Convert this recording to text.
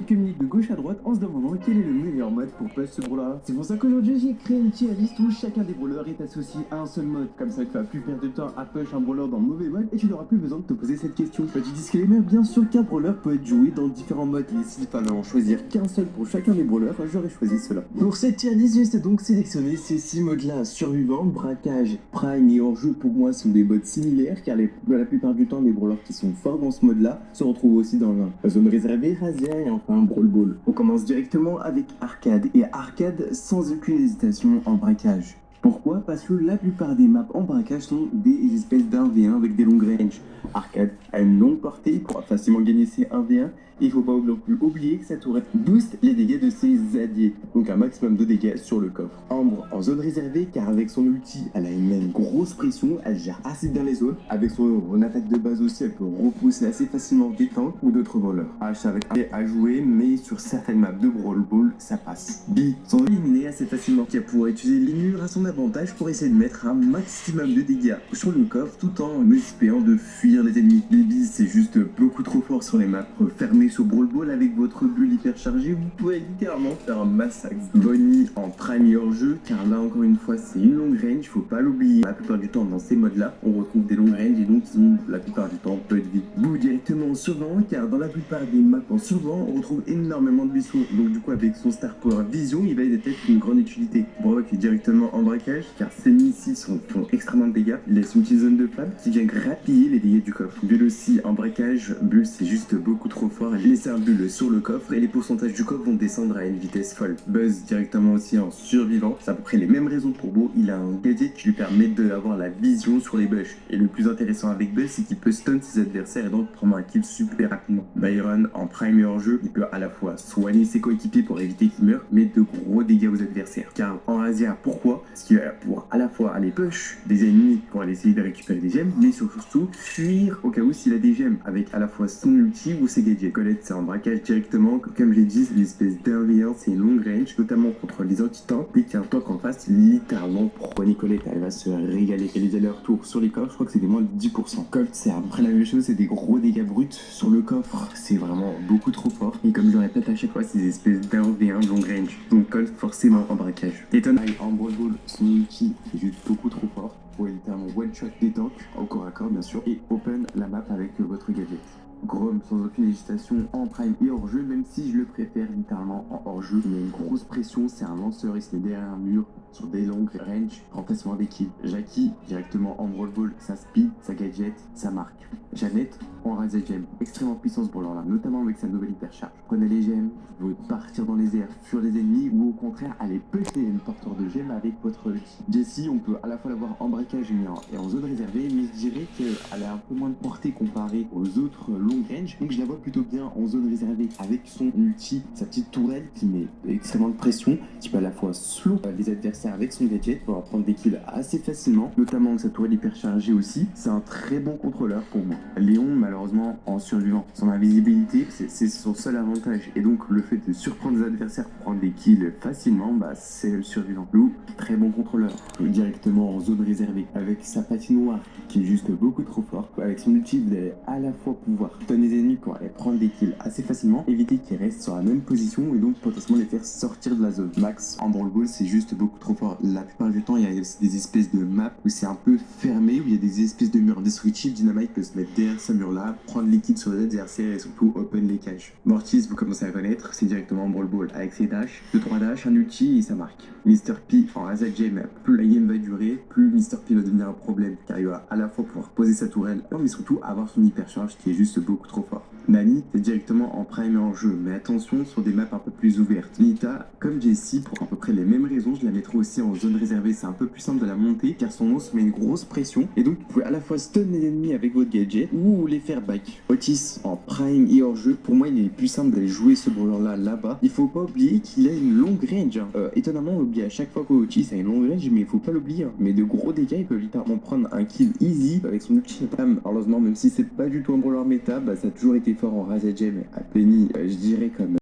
quelques minutes de gauche à droite en se demandant quel est le meilleur mode pour push ce brawler. C'est pour ça qu'aujourd'hui j'ai créé une tier list où chacun des brawlers est associé à un seul mode. Comme ça tu vas plus perdre de temps à push un brawler dans le mauvais mode et tu n'auras plus besoin de te poser cette question. Petit disclaimer, bien sûr qu'un brawler peut être joué dans différents modes, mais s'il fallait en choisir qu'un seul pour chacun des brawlers, j'aurais choisi cela. Pour cette tier list, j'ai donc sélectionné ces 6 modes là: survivant, braquage, prime et hors-jeu. Pour moi sont des modes similaires car la plupart du temps les brawlers qui sont forts dans ce mode là se retrouvent aussi dans la zone réservée, Razia et enfin Brawl Ball. On commence directement avec arcade, et arcade sans aucune hésitation en braquage. Pourquoi? Parce que la plupart des maps en braquage sont des espèces d'1v1 avec des longues ranges. Arcade a une longue portée, il pourra facilement gagner ses 1v1. Et il faut pas non plus oublier que sa tourette booste les dégâts de ses alliés, donc un maximum de dégâts sur le coffre. Ambre en zone réservée, car avec son ulti, elle a une grosse pression, elle gère assez bien les zones. Avec son attaque de base aussi, elle peut repousser assez facilement des tanks ou d'autres brawlers. H avec A à jouer, mais sur certaines maps de Brawl Ball, ça passe. B sont éliminés assez facilement, qui pourra utiliser les murs à son avantage pour essayer de mettre un maximum de dégâts sur le coffre tout en espérant de fuir les ennemis. Les B, c'est juste beaucoup trop fort sur les maps fermées sur Brawl Ball. Avec votre bulle hyper chargée, vous pouvez littéralement faire un massacre. Bonnie en prime et hors jeu, car là encore une fois c'est une longue range, faut pas l'oublier. La plupart du temps dans ces modes là on retrouve des longues ranges et donc ils ont la plupart du temps peu de vie. Boo directement en survent, car dans la plupart des maps en survent on retrouve énormément de buissons, donc du coup avec son star power vision il va être une grande utilité. Brock est directement en braquage, car ces missiles font extrêmement de dégâts. Il laisse une petite zone de flamme qui vient grappiller les dégâts du coffre. Bull aussi en braquage, Bull c'est juste beaucoup trop fort. Laisser un bulle sur le coffre et les pourcentages du coffre vont descendre à une vitesse folle. Buzz directement aussi en survivant, c'est à peu près les mêmes raisons pour Beau. Il a un gadget qui lui permet d'avoir la vision sur les bush. Et le plus intéressant avec Buzz, c'est qu'il peut stun ses adversaires et donc prendre un kill super rapidement. Byron en prime et hors jeu, il peut à la fois soigner ses coéquipiers pour éviter qu'ils meurent, mais de gros dégâts aux adversaires. Car en Razia, pourquoi? Parce qu'il va pouvoir à la fois aller push des ennemis pour aller essayer de récupérer des gemmes, mais surtout fuir au cas où s'il a des gemmes, avec à la fois son ulti ou ses gadgets. Colette c'est en braquage directement, comme j'ai dit c'est une espèce d'1v1, c'est une longue range, notamment contre les anti-tanks. Dès qu'il y a un tank en face, littéralement prenez Colette, elle va se régaler. Et les allers-retours sur les coffres, je crois que c'est des moins de 10%. Colt c'est après la même chose, c'est des gros dégâts bruts sur le coffre, c'est vraiment beaucoup trop fort. Et comme je le répète à chaque fois, c'est des espèces d'1v1 long range, donc Colt forcément en braquage. Eton en Brawl Ball, son ulti est juste beaucoup trop fort pour littéralement one shot des tanks au corps à corps bien sûr, et open la map avec votre gadget. Grom sans aucune hésitation en prime et hors jeu, même si je le préfère littéralement en hors jeu. Il a une grosse pression, c'est un lanceur, il se met derrière un mur sur des longues ranges, prend facilement des kills. Jackie directement en Brawl Ball, sa speed, sa gadget, sa marque. Jeannette en Razia Gem, extrêmement puissance pour là, notamment avec sa nouvelle hypercharge. Prenez les gemmes, vous pouvez partir dans les airs, fuir les ennemis ou au contraire aller péter une porteur de gemmes avec votre ulti. Jessie, on peut à la fois l'avoir en braquage et en zone réservée, mais je dirais qu'elle a un peu moins de portée comparée aux autres long range, donc je la vois plutôt bien en zone réservée avec son ulti, sa petite tourelle qui met extrêmement de pression, qui peut à la fois slow les adversaires avec son gadget pour prendre des kills assez facilement, notamment avec sa tourelle hyper chargée aussi. C'est un très bon contrôleur pour moi. Léon malheureusement en survivant, son invisibilité c'est son seul avantage, et donc le fait de surprendre des adversaires pour prendre des kills facilement, bah c'est le survivant. Lou, très bon contrôleur, directement en zone réservée avec sa patinoire qui est juste beaucoup trop forte. Avec son ulti vous allez à la fois pouvoir stun les ennemis pour aller prendre des kills assez facilement, éviter qu'ils restent sur la même position et donc potentiellement les faire sortir de la zone. Max en Brawl Ball c'est juste beaucoup trop fort. La plupart du temps il y a aussi des espèces de maps où c'est un peu fermé, où il y a des espèces de murs indestructibles. Dynamite peut se mettre derrière ce mur là, prendre les kills sur les adversaires et surtout open les cages. Mortis vous commencez à connaître, c'est directement en Brawl Ball avec ses dash, 2-3 dash, un ulti et sa marque. Mr P en Razia Gem, plus la game va durer, plus Mr P va devenir un problème, car il va à la fois pouvoir poser sa tourelle, mais surtout avoir son hypercharge qui est juste beaucoup trop fort. Nani, c'est directement en prime et en jeu, mais attention sur des maps un peu plus ouvertes. Nita, comme Jessie, pour à peu près les mêmes raisons, je la mettrai aussi en zone réservée. C'est un peu plus simple de la monter, car son monstre met une grosse pression, et donc vous pouvez à la fois stun les ennemis avec votre gadget, ou les faire back. Otis, en prime et hors jeu, pour moi il est plus simple d'aller jouer ce brawler là là-bas. Il faut pas oublier qu'il a une longue range. Étonnamment, on oublie à chaque fois qu'Otis a une longue range, mais il faut pas l'oublier. Mais de gros dégâts, il peut littéralement prendre un kill easy avec son ulti. Malheureusement, même si c'est pas du tout un brawler méta, bah, ça a toujours été fort en Razia Gem. À Penny, je dirais comme